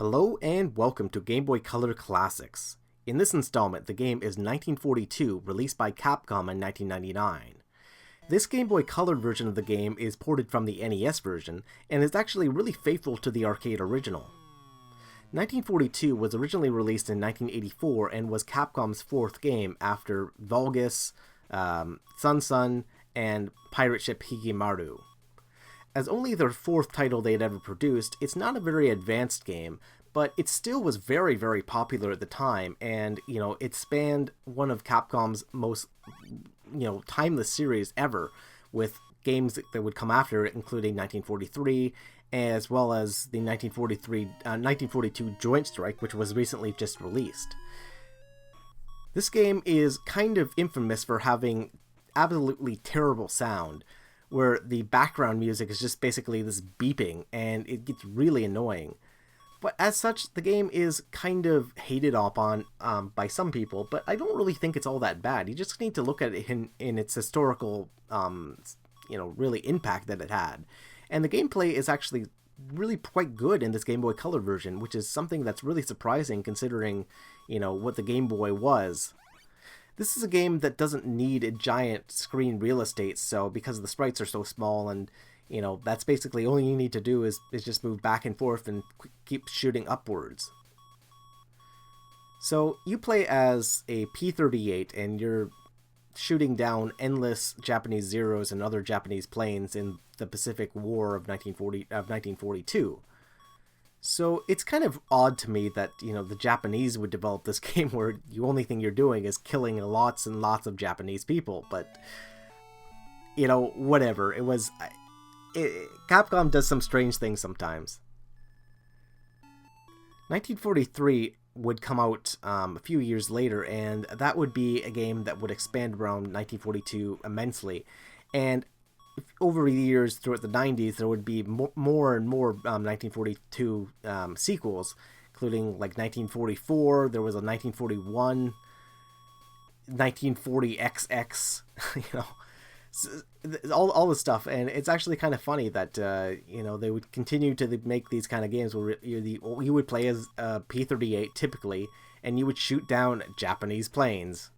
Hello and welcome to Game Boy Color Classics. In this installment, the game is 1942, released by Capcom in 1999. This Game Boy Color version of the game is ported from the NES version, and is actually really faithful to the arcade original. 1942 was originally released in 1984 and was Capcom's fourth game after Vulgus, Sun Sun, and Pirate Ship Higemaru. As only their fourth title they had ever produced, it's not a very advanced game, but it still was very, very popular at the time, and, it spanned one of Capcom's most, timeless series ever, with games that would come after it, including 1943, as well as the 1942 Joint Strike, which was recently just released. This game is kind of infamous for having absolutely terrible sound, where the background music is just basically this beeping, and it gets really annoying. But as such, the game is kind of hated upon by some people, but I don't really think it's all that bad. You just need to look at it in its historical, really impact that it had. And the gameplay is actually really quite good in this Game Boy Color version, which is something that's really surprising considering, what the Game Boy was. This is a game that doesn't need a giant screen real estate, so because the sprites are so small and, that's basically all you need to do is just move back and forth and keep shooting upwards. So you play as a P-38 and you're shooting down endless Japanese Zeros and other Japanese planes in the Pacific War of 1942. So it's kind of odd to me that, the Japanese would develop this game where the only thing you're doing is killing lots and lots of Japanese people, but, whatever. Capcom does some strange things sometimes. 1943 would come out a few years later, and that would be a game that would expand around 1942 immensely. And over the years, throughout the 90s, there would be more and more 1942 sequels, including like 1944, there was a 1941, 1940XX, all this stuff. And it's actually kind of funny that, they would continue to make these kind of games where you would play as a P-38 typically, and you would shoot down Japanese planes.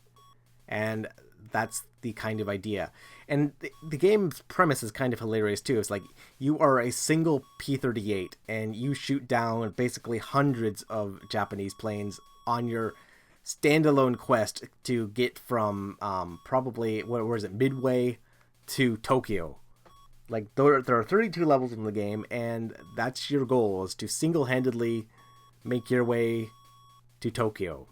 And that's the kind of idea. And the game's premise is kind of hilarious too. It's like you are a single P-38 and you shoot down basically hundreds of Japanese planes on your standalone quest to get from probably, Midway to Tokyo. Like there are 32 levels in the game, and that's your goal, is to single-handedly make your way to Tokyo.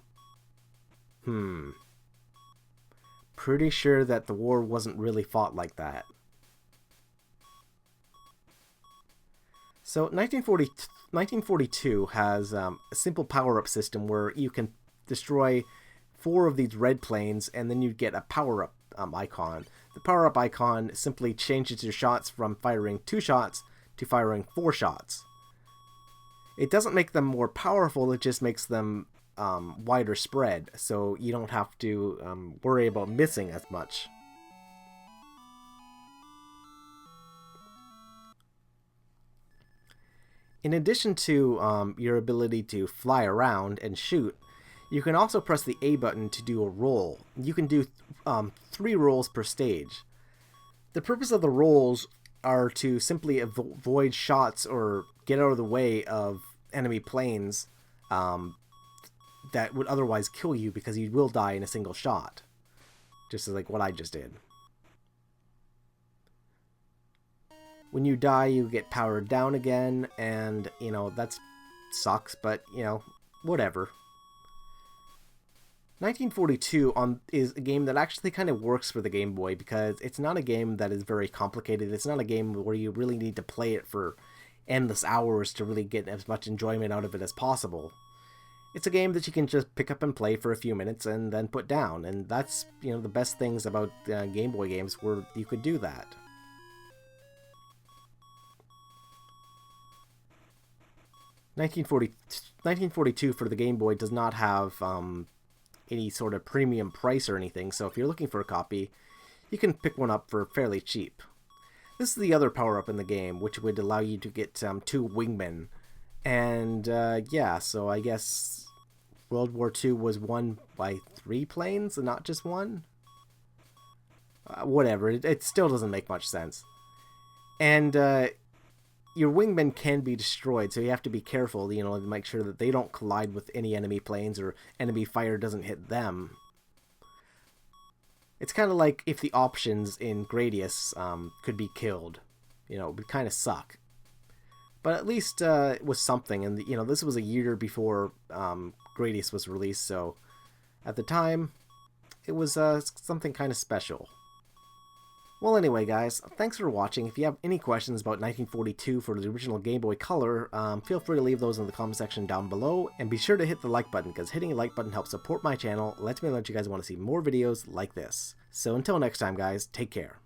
Pretty sure that the war wasn't really fought like that. So 1942 has a simple power-up system where you can destroy 4 of these red planes, and then you get a power-up icon. The power-up icon simply changes your shots from firing 2 shots to firing 4 shots. It doesn't make them more powerful, it just makes them wider spread, so you don't have to worry about missing as much. In addition to your ability to fly around and shoot, you can also press the A button to do a roll. You can do 3 rolls per stage. The purpose of the rolls are to simply avoid shots or get out of the way of enemy planes that would otherwise kill you, because you will die in a single shot. Just like what I just did. When you die, you get powered down again, and, that sucks, but, whatever. 1942 is a game that actually kind of works for the Game Boy, because it's not a game that is very complicated. It's not a game where you really need to play it for endless hours to really get as much enjoyment out of it as possible. It's a game that you can just pick up and play for a few minutes and then put down, and that's, the best things about Game Boy games, where you could do that. Nineteen 1942 for the Game Boy does not have any sort of premium price or anything, so if you're looking for a copy, you can pick one up for fairly cheap. This is the other power-up in the game, which would allow you to get 2 wingmen And yeah, so I guess World War II was won by 3 planes and not just one? Whatever, it still doesn't make much sense. And your wingmen can be destroyed, so you have to be careful, you know, to make sure that they don't collide with any enemy planes or enemy fire doesn't hit them. It's kind of like if the options in Gradius could be killed. You know, it would kind of suck. But at least it was something, and you know, this was a year before Gradius was released, so at the time, it was something kind of special. Well, anyway, guys, thanks for watching. If you have any questions about 1942 for the original Game Boy Color, feel free to leave those in the comment section down below, and be sure to hit the like button, because hitting a like button helps support my channel, lets me know that you guys want to see more videos like this. So until next time, guys, take care.